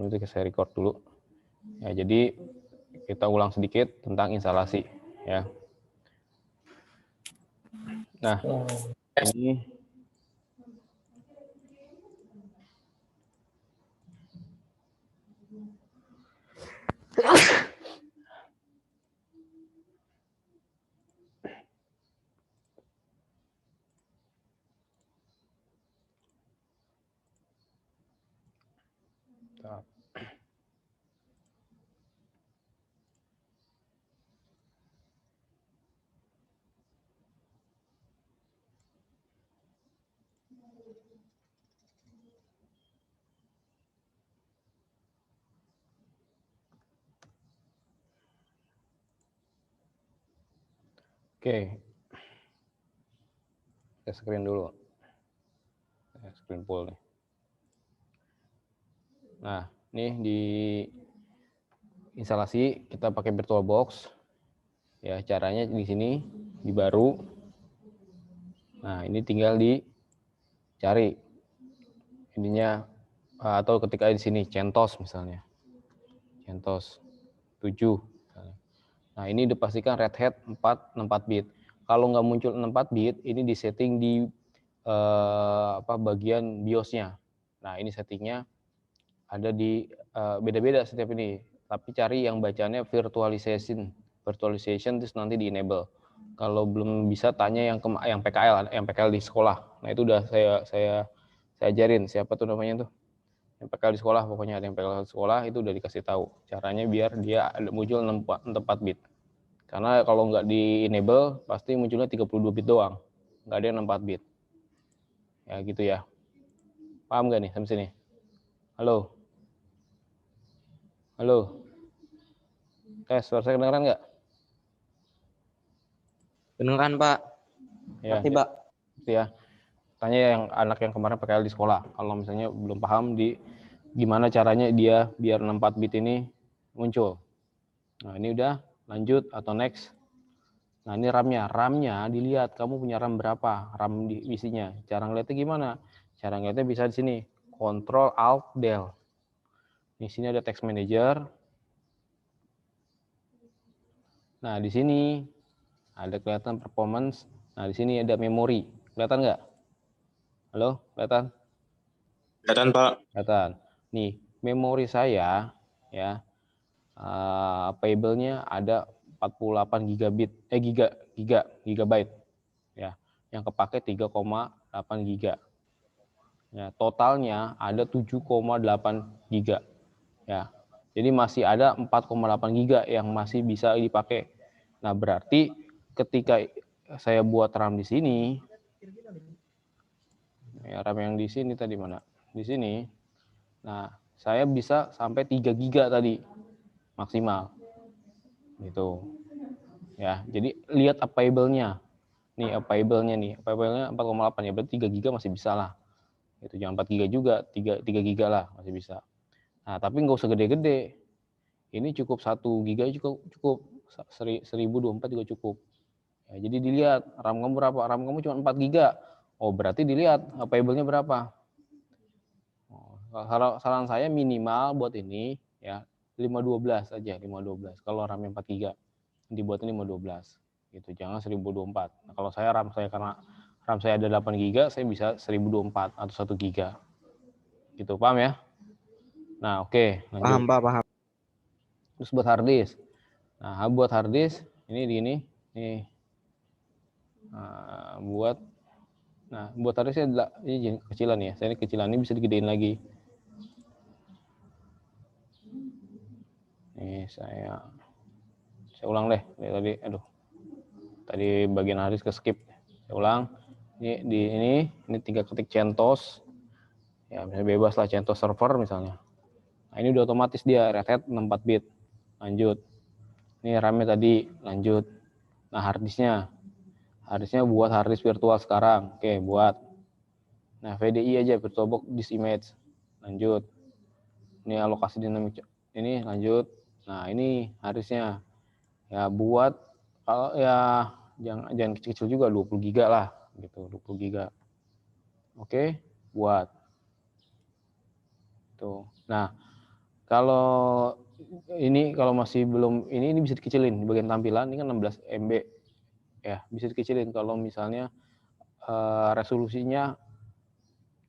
Sebelum itu saya record dulu. Ya, jadi kita ulang sedikit tentang instalasi ya. Nah, ini oke. Saya screen dulu. Saya screen full nih. Nah, ini di instalasi kita pakai VirtualBox. Ya, caranya di sini di baru. Nah, ini tinggal dicari ininya atau ketika di sini CentOS misalnya. CentOS 7. Nah, ini dipastikan Red Hat 64 bit. Kalau nggak muncul 64 bit, ini disetting di bagian BIOS-nya. Nah, ini settingnya ada di beda-beda setiap ini. Tapi cari yang bacanya virtualization terus nanti di enable. Kalau belum bisa tanya yang PKL di sekolah. Nah, itu udah saya ajarin siapa tuh namanya tuh. Yang PKL di sekolah, pokoknya ada yang PKL di sekolah itu udah dikasih tahu. Caranya biar dia muncul 64 bit. Karena kalau nggak di enable pasti munculnya 32 bit doang. Nggak ada yang 64 bit. Ya gitu ya. Paham nggak nih sampai sini? Halo? Halo? Tes, suara saya kedengeran nggak? Kedengeran, Pak. Ya, Ngerti, Pak. gitu ya. Tanya yang anak yang kemarin PKL di sekolah. Kalau misalnya belum paham di gimana caranya dia biar 64 bit ini muncul. Nah, ini udah lanjut atau next. Nah, ini RAM-nya. RAM-nya dilihat kamu punya RAM berapa, RAM di isinya. Cara ngeliatnya gimana? Cara ngeliatnya bisa di sini. Ctrl Alt Del. Di sini ada text manager. Nah, di sini ada kelihatan performance. Nah, di sini ada memori. Kelihatan nggak? Halo, kelihatan? Kelihatan, Pak. Kelihatan. Nih, memori saya ya, payable-nya ada 48 gigabit, gigabyte ya. Yang kepake 3,8 giga. Ya, totalnya ada 7,8 giga. Ya. Jadi masih ada 4,8 giga yang masih bisa dipakai. Nah, berarti ketika saya buat RAM di sini, ya, RAM yang di sini tadi mana? Di sini. Nah, saya bisa sampai 3 giga tadi maksimal. Gitu. Ya, jadi lihat available-nya. Nih available-nya nih. Available-nya 4,8 ya, berarti 3 giga masih bisa lah. Itu jangan 4 giga juga, 3 giga lah masih bisa. Nah, tapi nggak usah gede-gede. Ini cukup 1 giga cukup 1024 juga cukup. Ya, jadi dilihat RAM kamu berapa? RAM kamu cuma 4 giga. Oh, berarti dilihat available-nya berapa. Saran saya minimal buat ini ya 512 aja, 512. Kalau RAM 4 giga dibuatin 512 gitu, jangan 1024. Nah, kalau saya karena RAM saya ada 8 giga, saya bisa 1024 atau 1 giga. Gitu, paham ya? Nah, oke, lanjut. Paham, Pak, paham. Terus buat hard disk. Nah, buat hard disk ini di ini nih. Buat hard disk ini kecilan ya. Saya ini kecilan, ini bisa digedein lagi. Nih saya ulang deh tadi, tadi bagian hard disk ke skip. Saya ulang. Ini tinggal ketik CentOS. Ya, misalnya bebas lah CentOS server misalnya. Nah, ini udah otomatis dia Red Hat 64 bit. Lanjut. Ini RAM-nya tadi, lanjut. Nah, hard disknya buat hard disk virtual sekarang. Oke, buat. Nah, VDI aja, VirtualBox disk image. Lanjut. Ini alokasi dinamik. Ini lanjut. Nah, ini hard disknya. Ya, buat kalau ya jangan kecil-kecil juga, 20 giga lah gitu, 20 giga. Oke, buat. Tuh. Nah, Kalau ini kalau masih belum ini bisa dikecilin di bagian tampilan ini kan 16 MB ya, bisa dikecilin kalau misalnya resolusinya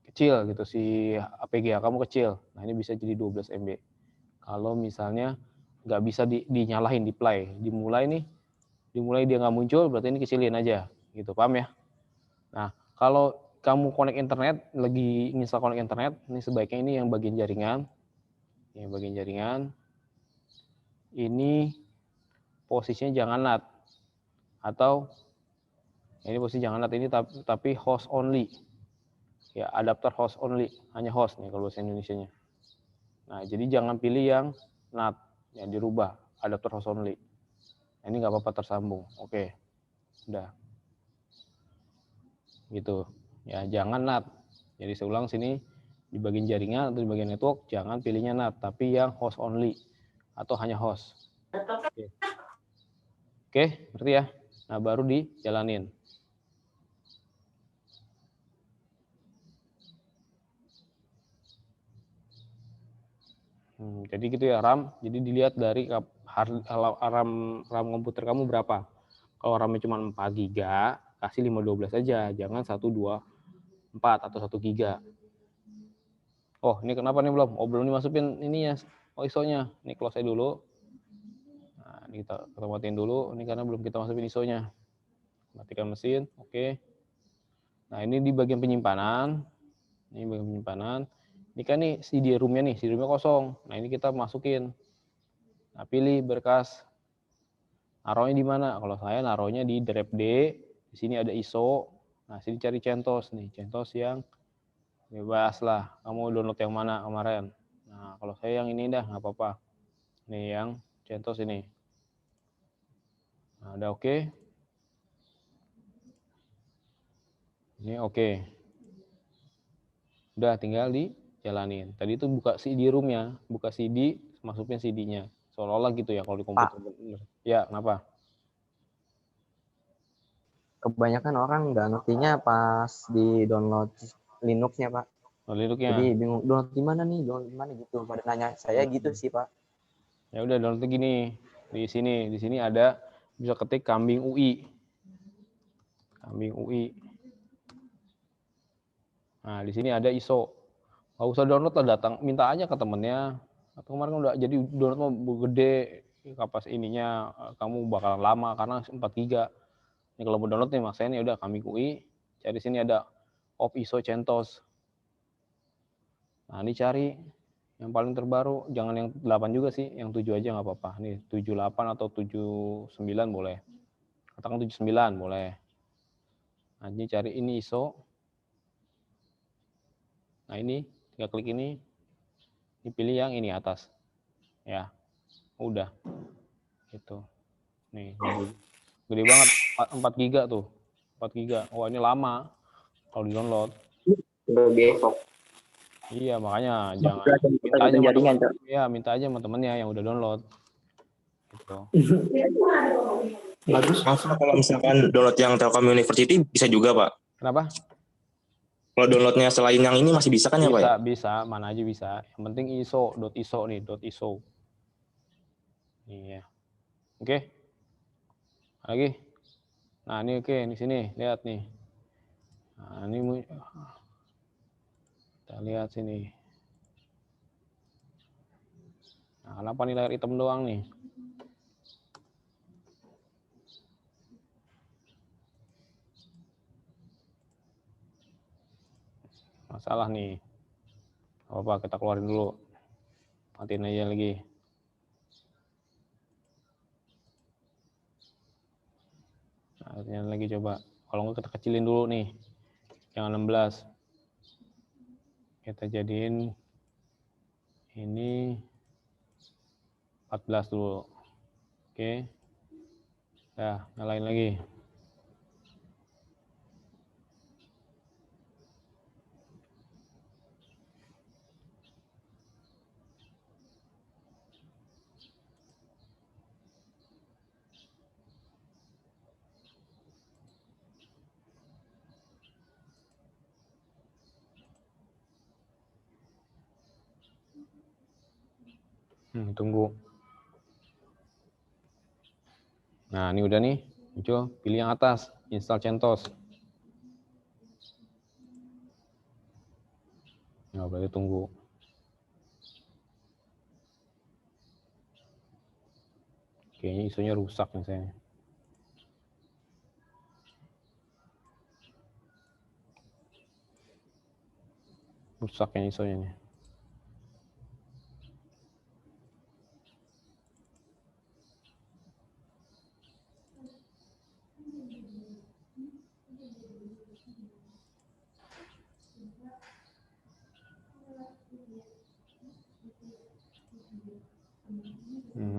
kecil gitu si APG kamu kecil. Nah, ini bisa jadi 12 MB. Kalau misalnya nggak bisa dinyalain di play, dimulai dia nggak muncul berarti ini kecilin aja gitu, paham ya? Nah, kalau kamu connect internet, lagi install connect internet, ini sebaiknya ini yang bagian jaringan. Ini bagian jaringan. Ini posisinya jangan NAT. Atau ini posisi jangan NAT ini tapi host only. Ya, adapter host only, hanya host nih kalau bahasa Indonesianya. Nah, jadi jangan pilih yang NAT, yang dirubah, adapter host only. Nah, ini nggak apa-apa tersambung. Oke, udah. Gitu. Ya, jangan NAT. Jadi saya ulang sini, di bagian jaringan atau di bagian network, jangan pilihnya NAT, tapi yang host only atau hanya host. Oke, berarti ya. Nah, baru dijalanin. Jadi gitu ya RAM. Jadi dilihat dari RAM komputer kamu berapa. Kalau RAM-nya cuma 4 GB, kasih 512 aja. Jangan 124 atau 1 GB. Oh, ini kenapa nih belum? Oh, belum dimasukin ini ya. Oh, ISO-nya. Ini close aja dulu. Nah, ini kita matiin dulu. Ini karena belum kita masukin ISO-nya. Matikan mesin. Oke. Nah, ini di bagian penyimpanan. Ini bagian penyimpanan. Ini kan nih CD room-nya nih. CD room-nya kosong. Nah, ini kita masukin. Nah, pilih berkas. Naruhnya di mana? Kalau saya naruhnya di drive D. Di sini ada ISO. Nah, sini cari CentOS nih. CentOS yang bebas lah. Kamu download yang mana kemarin? Nah, kalau saya yang ini dah, nggak apa-apa. Nih yang CentOS ini. Nah, udah oke. Ini oke. Udah tinggal dijalanin. Tadi itu buka CD room-nya, buka CD, masukin CD-nya. Seolah-olah gitu ya kalau di komputer. Ya, kenapa? Kebanyakan orang nggak ngertinya pas di download Linux-nya, Pak. Linux-nya. Jadi bingung download di mana nih, download di mana gitu. Pada nanya saya gitu sih, Pak. Ya udah download gini. Di sini ada bisa ketik kambing UI. Kambing UI. Nah, di sini ada ISO. Nggak usah download lah, datang minta aja ke temennya. Atau kemarin udah jadi download mau gede, kapas ininya kamu bakalan lama karena 4 GB. Ini kalau mau download nih maksain ya udah kambing UI. Cari sini ada op ISO CentOS. Nah, ini cari yang paling terbaru, jangan yang 8 juga sih, yang 7 aja nggak apa-apa. Nih 78 atau 79 boleh. Katakan 79 boleh. Nah, ini cari ini ISO. Nah, ini tinggal klik ini pilih yang ini atas. Ya. Udah. Gitu. Nih, gede banget 4 GB tuh. 4 GB. Wah, ini lama kalau di-download. Iya, makanya jangan minta aja sama temen. Ya, minta aja sama temennya yang udah download. Gitu. Bagus. Kalau misalkan download yang Telkom University bisa juga, Pak. Kenapa? Kalau downloadnya selain yang ini masih bisa kan ya, Pak ya? Bisa, mana aja bisa. Yang penting ISO nih, .iso. Iya. Oke. Lagi. Nah, ini oke, di sini lihat nih. Nah, ini kita lihat sini. Nah, kenapa nih layar hitam doang nih? Masalah nih. Apa kita keluarin dulu. Matiin aja lagi. Nah, lagi coba. Kalau nggak kita kecilin dulu nih. Jangan 16. Kita jadiin ini 14 dulu. Oke. Nah, nyalain lagi. Tunggu. Nah, ini udah nih, muncul. Pilih yang atas, install CentOS. Nah, berarti tunggu. Kayaknya ISO-nya rusak misalnya. Rusak yang ISO-nya nih.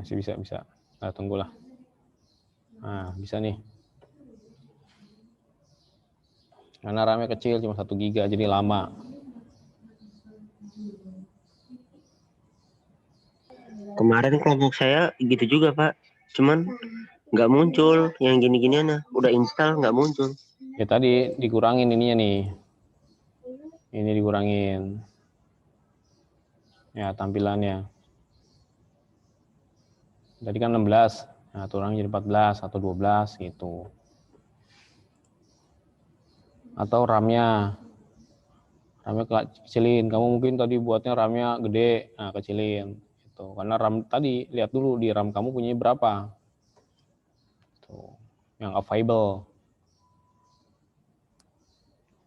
Masih bisa. Nah, tunggulah. Nah, bisa nih. Karena RAM-nya kecil, cuma 1 GB, jadi lama. Kemarin kelompok saya gitu juga, Pak. Cuman nggak muncul yang gini-ginian. Udah install nggak muncul. Ya tadi dikurangin ininya nih. Ini dikurangin. Ya, tampilannya. Tadi kan 16. Nah, turun jadi 14 atau 12 gitu. Atau RAM-nya kecilin. Kamu mungkin tadi buatnya RAM-nya gede, nah kecilin. Gitu. Karena RAM tadi, lihat dulu di RAM kamu punya berapa. Tuh, yang available.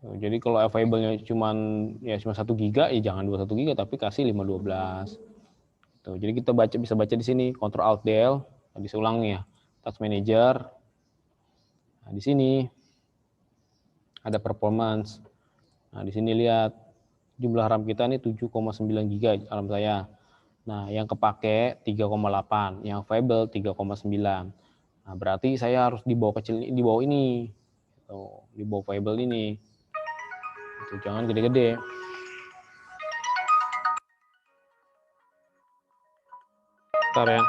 Tuh, jadi kalau available-nya cuma 1 GB, ya jangan 21 GB, tapi kasih 512. Tuh, jadi kita bisa baca di sini, Ctrl Alt Del, tadi saya ulang nih ya, Task Manager. Nah, di sini ada performance. Nah, di sini lihat jumlah RAM kita ini 7,9 GB RAM saya. Nah, yang kepake 3,8, yang available 3,9. Nah, berarti saya harus di bawah ini. Tuh, di bawah available ini. Itu jangan gede-gede. Bentar ya.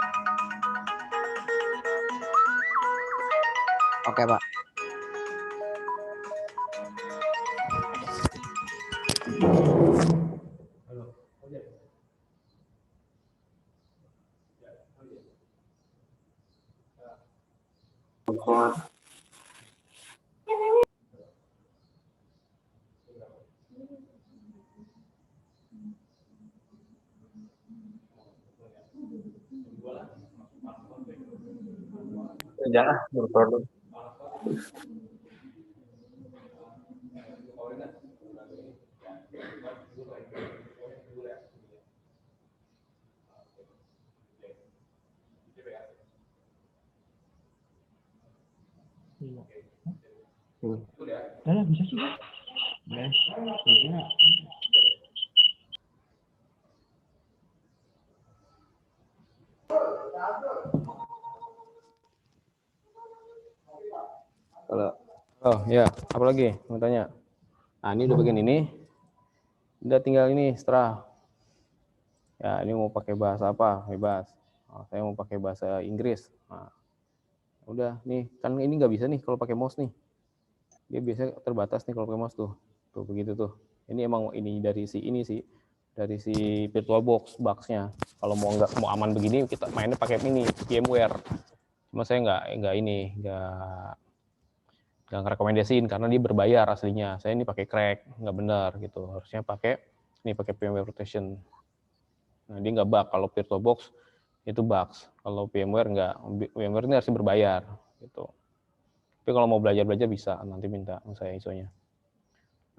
Oke, Pak. Udah, berproduk. Udah bisa sih. Oh ya, apa lagi mau tanya? Nah, ini udah bagian ini. Udah tinggal ini setelah. Ya, ini mau pakai bahasa apa? Bebas. Oh, saya mau pakai bahasa Inggris. Nah, udah nih, kan ini nggak bisa nih kalau pakai mouse nih. Dia biasanya terbatas nih kalau pakai mouse tuh. Tuh begitu tuh. Ini emang ini dari si VirtualBox box-nya. Kalau mau aman begini kita mainnya pakai ini VMware. Cuma saya nggak rekomendasiin karena dia berbayar aslinya. Saya ini pakai crack, nggak benar gitu. Harusnya pakai VMware Protection. Nah, dia nggak bug. Kalau VirtualBox itu bugs. Kalau VMware nggak. VMware ini harusnya berbayar gitu. Tapi kalau mau belajar bisa, nanti minta saya ISO-nya.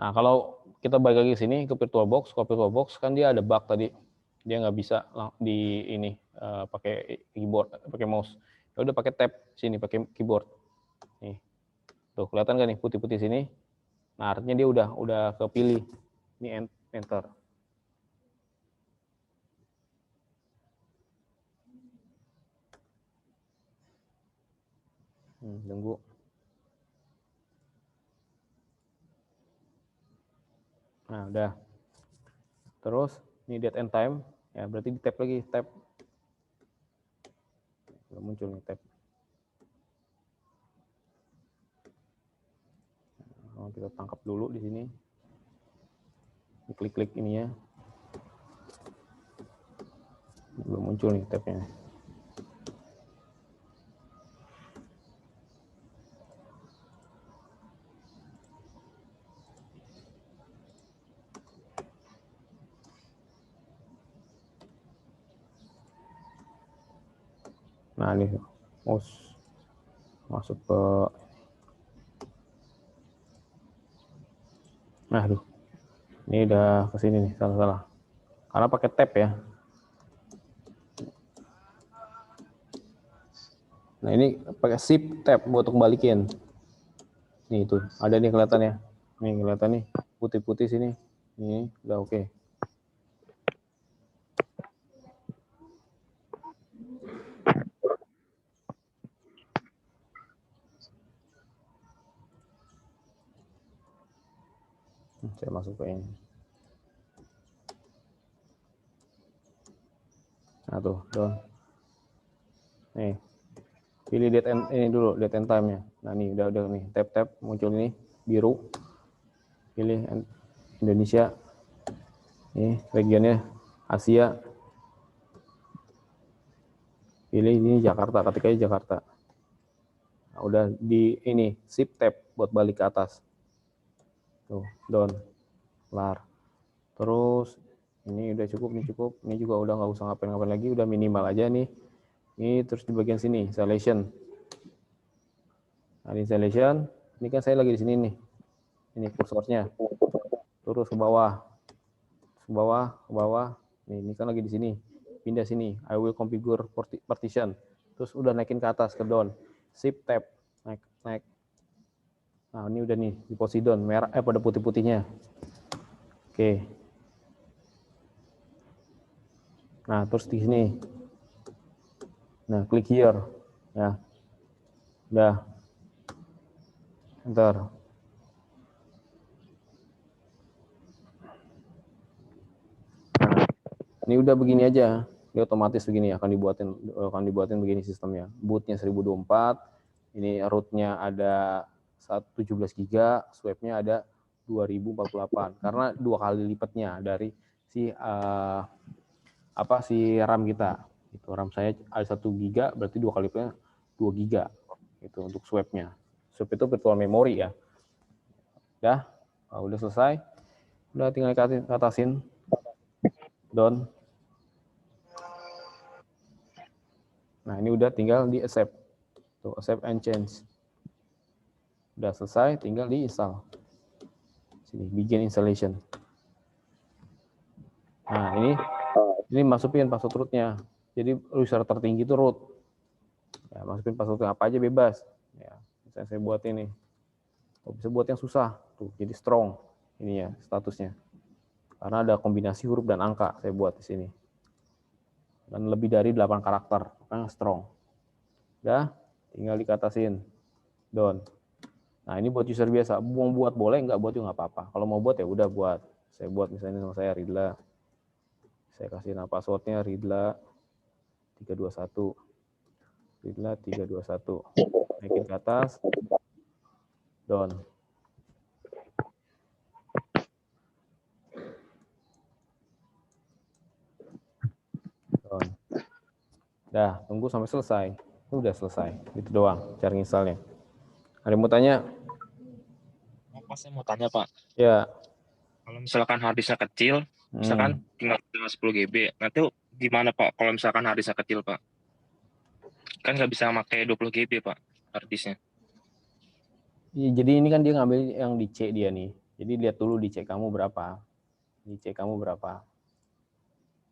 Nah, kalau kita balik lagi ke sini ke VirtualBox, kalau VirtualBox kan dia ada bug tadi. Dia nggak bisa di ini pakai keyboard, pakai mouse. Ya udah pakai tab sini, pakai keyboard. Nih. Tuh, kelihatan nggak nih putih-putih sini? Nah, artinya dia udah kepilih. Ini enter. Tunggu. Nah, udah. Terus, ini date and time. Ya, berarti di tab lagi, tab. Udah muncul nih tab. Nah, kita tangkap dulu di sini. Klik-klik ininya. Belum muncul nih tabnya. Nah ini masuk ke, nah aduh, ini udah ke sini nih, salah. Karena pakai tab ya. Nah ini pakai shift tab buat untuk balikin. Nih itu ada nih kelihatannya. Nih kelihatan nih putih-putih sini. Ini udah oke. Saya masuk ke ini. Nah tuh, down. Nih, pilih date and ini dulu, date and time-nya. Nah nih udah nih, tab muncul ini biru. Pilih Indonesia. Nih regionnya Asia. Pilih ini Jakarta, ketik aja Jakarta. Nah, udah di ini shift tab buat balik ke atas. Tuh, down. Kelar. Terus ini udah cukup, ini juga udah nggak usah ngapain lagi, udah minimal aja nih. Ini terus di bagian sini installation. Nah, installation, ini kan saya lagi di sini nih. Ini kursornya. Terus ke bawah. Ke bawah. Ini kan lagi di sini. Pindah sini. I will configure partition. Terus udah naikin ke atas ke down. Shift tab. Naik. Nah, ini udah nih di posisi down, merah pada putih-putihnya. Oke. Nah, terus di sini. Nah, klik here. Ya. Udah. Enter. Ini udah begini aja. Ini otomatis begini akan dibuatin begini sistemnya. Bootnya 1024. Ini rootnya ada 17 GB, swapnya ada 2048. Karena 2 kali lipatnya dari si RAM kita. Itu RAM saya ada 1 GB, berarti 2 kali lipatnya 2 GB. Itu untuk swapnya. Swap itu virtual memory ya. Udah selesai. Udah tinggal atasin. Down. Nah, ini udah tinggal di accept. Tuh, accept and change. Udah selesai, tinggal di install. Sini, begin installation. Nah, ini masukin password rootnya. Jadi user tertinggi itu root. Ya, masukin password apa aja bebas. Ya, misalnya saya buat ini. Bisa buat yang susah. Tuh, jadi strong. Ini ya statusnya. Karena ada kombinasi huruf dan angka saya buat di sini. Dan lebih dari 8 karakter, makanya strong. Udah, tinggal dikatasin down. Nah, ini buat user biasa. Mau buat boleh, nggak buat juga nggak apa-apa. Kalau mau buat ya udah buat. Saya buat misalnya sama saya Ridla. Saya kasih nama passwordnya Ridla 321. Ridla 321. Naikin ke atas. Down. Down. Dah, tunggu sampai selesai. Itu udah selesai. Itu doang cara installnya. Ada yang mau tanya? Saya mau tanya Pak, Ya. kalau misalkan harddisknya kecil, misalkan tinggal 10 GB, nanti gimana Pak kalau misalkan harddisknya kecil Pak? Kan nggak bisa pakai 20 GB Pak harddisknya. Jadi ini kan dia ngambil yang di C dia nih. Jadi lihat dulu di C kamu berapa. Di C kamu berapa.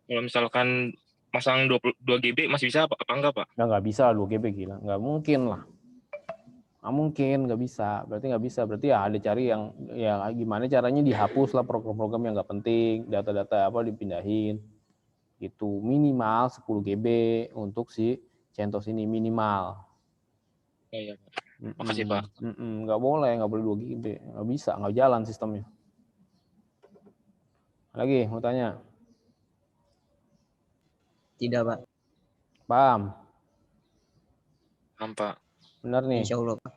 Kalau misalkan masang 22 GB masih bisa apa enggak Pak? Nggak bisa 2 GB gila. Nggak mungkin lah. Nggak bisa. Berarti ya ada cari yang ya gimana caranya dihapus lah program-program yang nggak penting, data-data apa dipindahin. Itu minimal 10 GB untuk si CentOS ini minimal. Iya, Pak. Makasih Pak. Nggak boleh 2 GB. Nggak bisa, nggak jalan sistemnya. Lagi mau tanya? Tidak, Pak. Paham? Paham Pak. Benar nih. Insya Allah, Pak.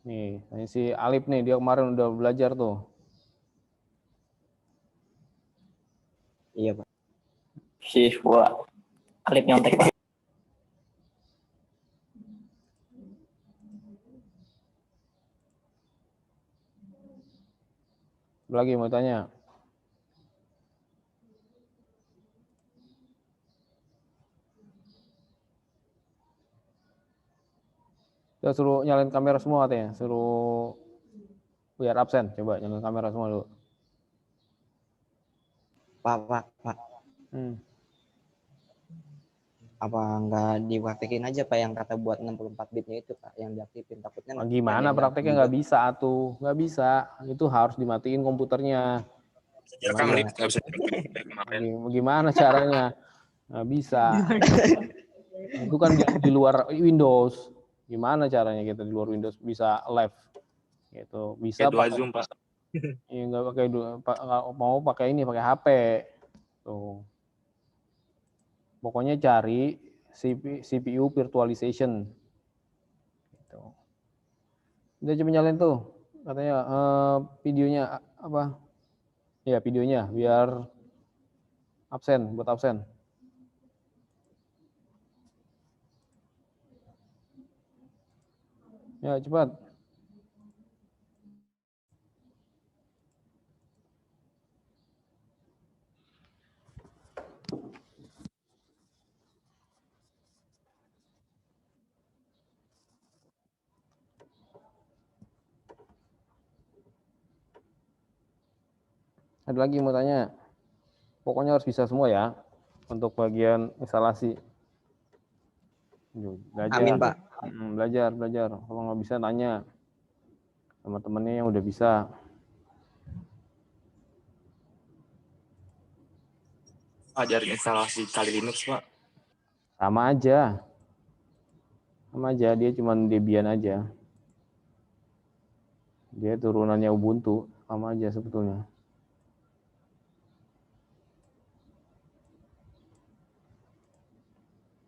Nih, ini si Alip nih, dia kemarin udah belajar tuh. Iya, Pak. Siswa. Alif nyontek, Pak. Lagi mau tanya? Kita suruh nyalain kamera semua katanya, suruh biar absen. Coba nyalain kamera semua dulu. Pak. Apa nggak dipraktekin aja Pak yang kata buat 64 bitnya itu Pak, yang diaktifin, takutnya Gimana prakteknya nggak bisa tuh, nggak bisa. Itu harus dimatiin komputernya. Direkam Lip, nggak bisa direkam kemarin. Gimana caranya? Nggak bisa. Itu kan di luar Windows. Gimana caranya kita di luar Windows bisa live? Gitu. Bisa Kayak dua pakai Zoom, Pak. ya, nggak pakai mau pakai ini pakai HP. Tuh. Pokoknya cari CPU virtualization. Gitu. Udah coba nyalain tuh. Katanya videonya apa? Ya videonya biar absen, buat absen. Ya cepat. Ada lagi mau tanya? Pokoknya harus bisa semua ya untuk bagian instalasi. Belajar. Amin Pak. Belajar. Kalau nggak bisa tanya sama temennya yang udah bisa. Ajarin instalasi Kali Linux, Pak. Sama aja, dia cuman Debian aja. Dia turunannya Ubuntu, sama aja sebetulnya.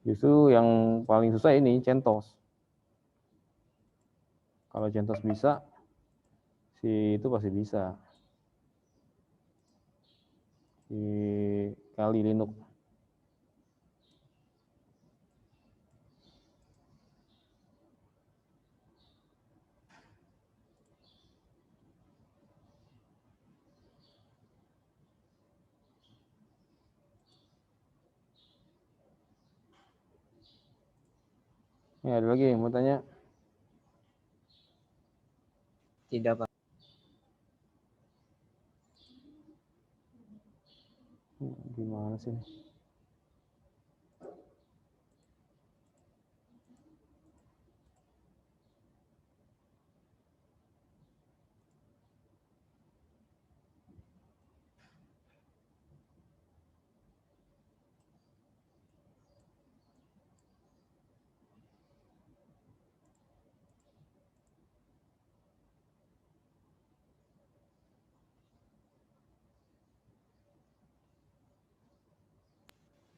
Justru yang paling susah ini CentOS. Kalau CentOS bisa, si itu pasti bisa. Si Kali Linux. Ya, ada lagi mau tanya? Tidak Pak. Gimana sih?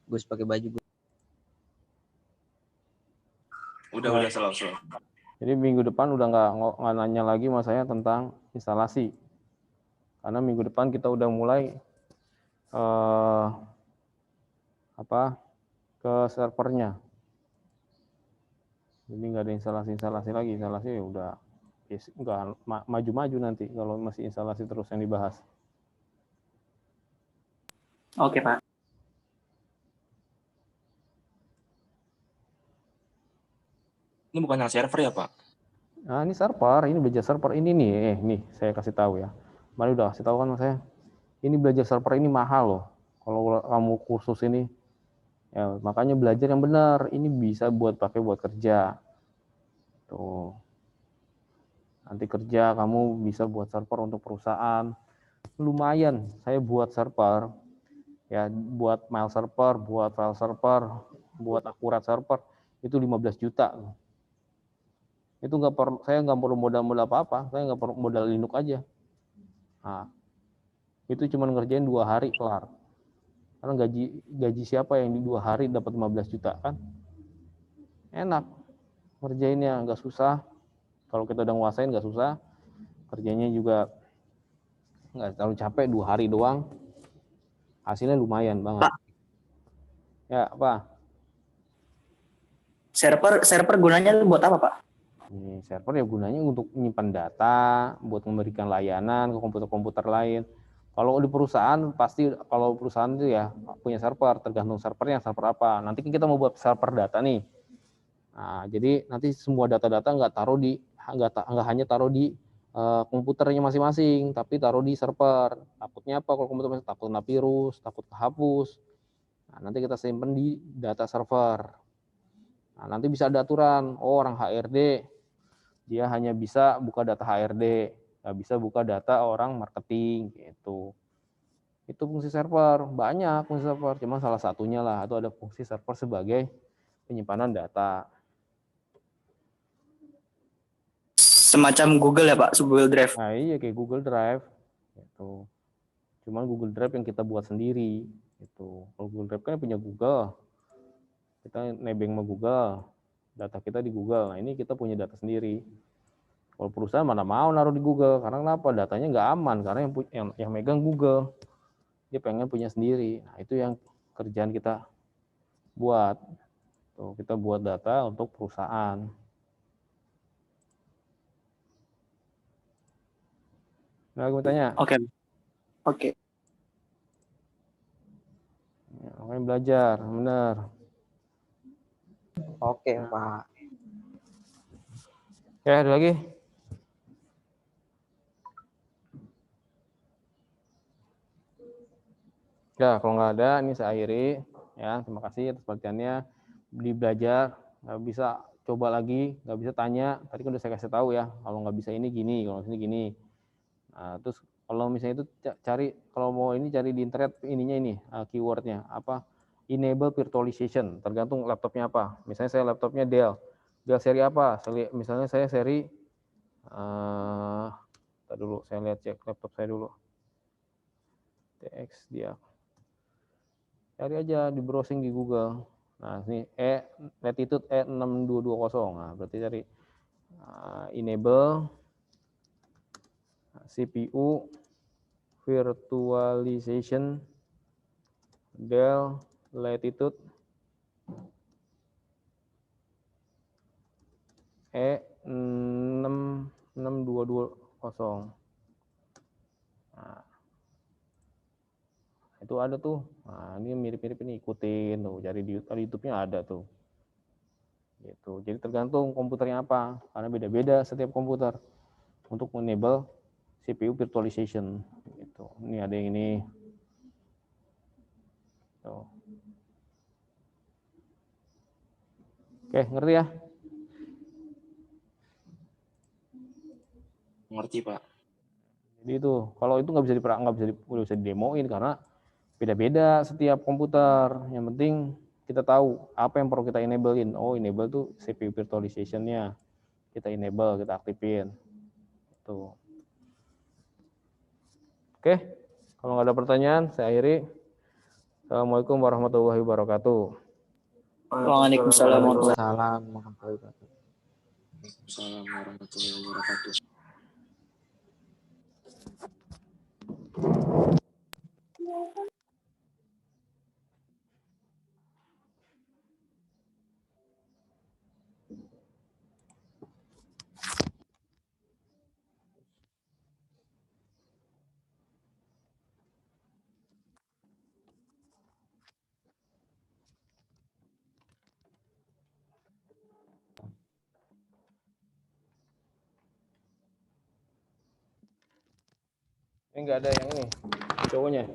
Gus pakai baju Gus. Udah selalu. Jadi minggu depan udah nggak nanya lagi sama saya tentang instalasi. Karena minggu depan kita udah mulai ke servernya. Jadi nggak ada instalasi lagi. Instalasi udah nggak maju-maju nanti kalau masih instalasi terus yang dibahas. Oke, Pak. Ini bukan yang server ya, Pak? Nah, ini server, ini belajar server ini nih, nih saya kasih tahu ya. Kemarin udah kasih tahu kan mas saya. Ini belajar server ini mahal loh. Kalau kamu kursus ini, ya makanya belajar yang benar. Ini bisa pakai buat kerja. Tuh. Nanti kerja kamu bisa buat server untuk perusahaan. Lumayan, saya buat server. Ya, buat mail server, buat file server, buat akurat server itu 15 juta. Itu saya nggak perlu modal apa-apa, saya nggak perlu modal Linux aja. Nah, itu cuma ngerjain 2 hari kelar. Karena gaji siapa yang di 2 hari dapat 15 juta kan? Enak, ngerjainnya nggak susah. Kalau kita udah nguasain nggak susah, kerjanya juga nggak terlalu capek, 2 hari doang. Hasilnya lumayan banget. Pak. Ya, apa? Server gunanya tuh buat apa, Pak? Ini server ya gunanya untuk menyimpan data, buat memberikan layanan ke komputer-komputer lain. Kalau di perusahaan pasti kalau perusahaan itu ya punya server, tergantung servernya server apa. Nanti kita mau buat server data nih. Nah, jadi nanti semua data-data nggak hanya taruh di komputernya masing-masing, tapi taruh di server. Takutnya apa kalau komputer takut kena virus, takut kehapus. Nah, nanti kita simpan di data server. Nah, nanti bisa ada aturan, orang HRD dia hanya bisa buka data HRD, nggak bisa buka data orang marketing gitu. Itu fungsi server, banyak fungsi server, cuma salah satunya lah, itu ada fungsi server sebagai penyimpanan data. Semacam Google ya, Pak, Google Drive. Nah iya kayak Google Drive, gitu. Cuman Google Drive yang kita buat sendiri, gitu. Kalau Google Drive kan punya Google, kita nebeng sama Google, data kita di Google. Nah ini kita punya data sendiri. Kalau perusahaan mana mau naruh di Google, karena kenapa? Datanya nggak aman, karena yang megang Google. Dia pengen punya sendiri. Nah, itu yang kerjaan kita buat. Tuh, kita buat data untuk perusahaan. Nah, gue tanya. Oke. Oke. Ya, makanya belajar, benar. Oke, Pak. Oke, ada lagi? Ya, kalau nggak ada, ini saya akhiri. Ya, terima kasih atas perhatiannya. Belajar, nggak bisa coba lagi, nggak bisa tanya. Tadi kan udah saya kasih tahu ya, kalau nggak bisa ini gini, kalau ini gini. Nah, terus kalau misalnya itu cari, kalau mau ini cari di internet ininya ini, keywordnya apa? Enable virtualization, tergantung laptopnya apa. Misalnya saya laptopnya Dell. Dell seri apa? Misalnya saya seri, dulu saya lihat cek laptop saya dulu. TX dia. Cari aja di browsing di Google. Nah, ini Latitude E6220. Nah, berarti cari enable CPU virtualization Dell Latitude E6220. Nah, itu ada tuh. Nah, ini mirip-mirip ini, ikutin tuh, cari di YouTube-nya ada tuh. Gitu. Jadi tergantung komputernya apa, karena beda-beda setiap komputer untuk enable CPU virtualization. Gitu. Ini ada yang ini. Tuh. Oke, ngerti ya? Ngerti, Pak. Jadi itu, kalau itu nggak bisa didemoin karena beda-beda setiap komputer. Yang penting kita tahu apa yang perlu kita enablein. Oh, enable tuh CPU virtualization-nya. Kita enable, kita aktifin. Tuh. Oke, kalau nggak ada pertanyaan, saya akhiri. Assalamualaikum warahmatullahi wabarakatuh. Waalaikumsalam warahmatullahi wabarakatuh. Salam warahmatullahi wabarakatuh. Assalamualaikum warahmatullahi wabarakatuh. Ini nggak ada yang ini, cowoknya.